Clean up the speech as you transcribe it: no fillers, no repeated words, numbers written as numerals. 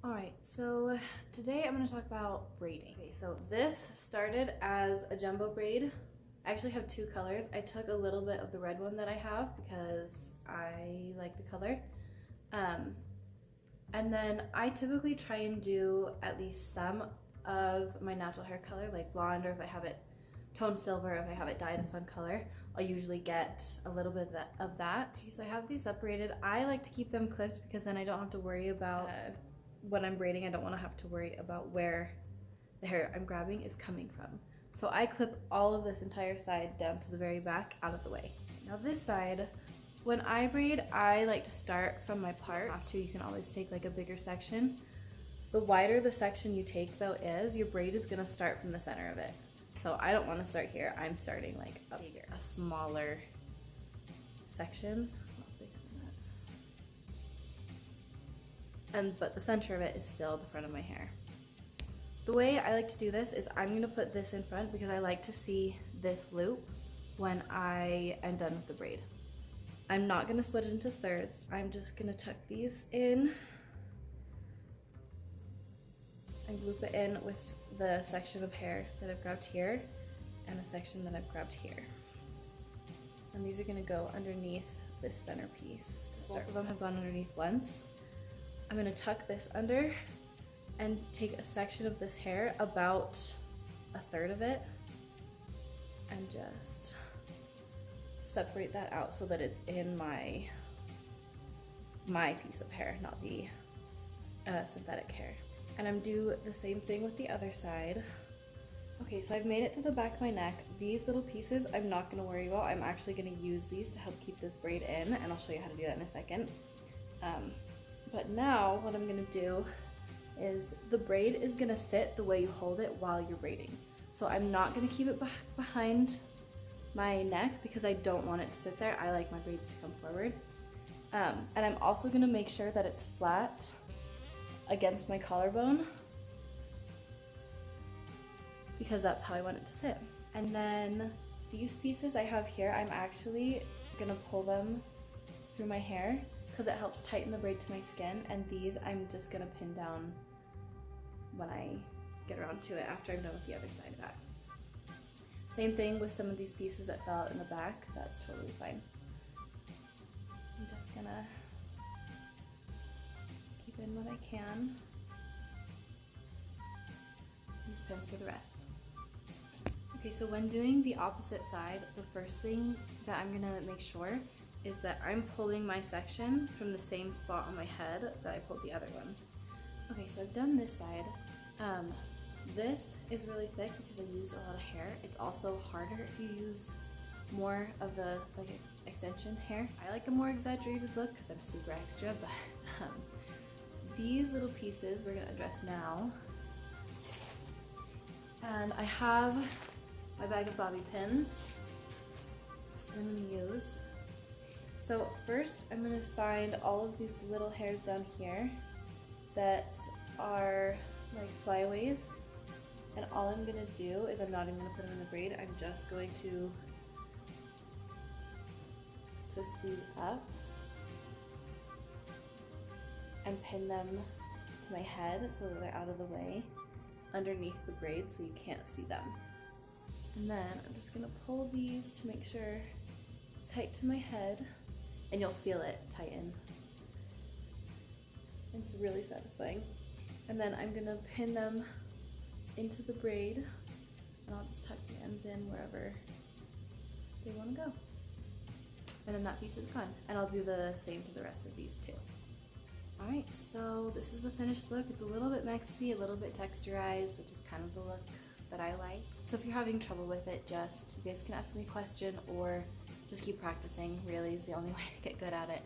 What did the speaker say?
Alright, so today I'm going to talk about braiding. Okay, so this started as a jumbo braid. I actually have two colors. I took a little bit of the red one that I have because I like the color. And then I typically try and do at least some of my natural hair color, like blonde, or if I have it toned silver, if I have it dyed a fun color, I'll usually get a little bit of that. So I have these separated. I like to keep them clipped because then I don't have to worry about when I'm braiding. I don't want to have to worry about where the hair I'm grabbing is coming from. So I clip all of this entire side down to the very back out of the way. Now this side, when I braid, I like to start from my part. You can always take like a bigger section. The wider the section you take though is, your braid is gonna start from the center of it. So I don't want to start here. I'm starting like up here, a smaller section. But the center of it is still the front of my hair. The way I like to do this is I'm gonna put this in front because I like to see this loop when I am done with the braid. I'm not gonna split it into thirds. I'm just gonna tuck these in and loop it in with the section of hair that I've grabbed here and a section that I've grabbed here. And these are gonna go underneath this center piece to start. Both of them have gone underneath once. I'm gonna tuck this under and take a section of this hair, about a third of it, and just separate that out so that it's in my piece of hair, not the synthetic hair. And I'm do the same thing with the other side. Okay, so I've made it to the back of my neck. These little pieces I'm not gonna worry about. I'm actually gonna use these to help keep this braid in, and I'll show you how to do that in a second. But now what I'm gonna do is the braid is gonna sit the way you hold it while you're braiding. So I'm not gonna keep it back behind my neck because I don't want it to sit there. I like my braids to come forward. And I'm also gonna make sure that it's flat against my collarbone because that's how I want it to sit. And then these pieces I have here, I'm actually gonna pull them through my hair because it helps tighten the braid to my skin, and these I'm just gonna pin down when I get around to it after I'm done with the other side back. Same thing with some of these pieces that fell out in the back, that's totally fine. I'm just gonna keep in what I can. Use pins for the rest. Okay, so when doing the opposite side, the first thing that I'm gonna make sure is that I'm pulling my section from the same spot on my head that I pulled the other one. Okay, so I've done this side. This is really thick because I used a lot of hair. It's also harder if you use more of the extension hair. I like a more exaggerated look because I'm super extra, but these little pieces we're gonna address now. And I have my bag of bobby pins I'm gonna use. So first I'm gonna find all of these little hairs down here that are like flyaways, and all I'm gonna do is I'm not even gonna put them in the braid. I'm just going to twist these up and pin them to my head so that they're out of the way underneath the braid so you can't see them. And then I'm just gonna pull these to make sure it's tight to my head, and you'll feel it tighten. It's really satisfying. And then I'm gonna pin them into the braid, and I'll just tuck the ends in wherever they wanna go. And then that piece is gone. And I'll do the same to the rest of these too. All right, so this is the finished look. It's a little bit messy, a little bit texturized, which is kind of the look that I like. So if you're having trouble with it, you guys can ask me a question or just keep practicing, really is the only way to get good at it.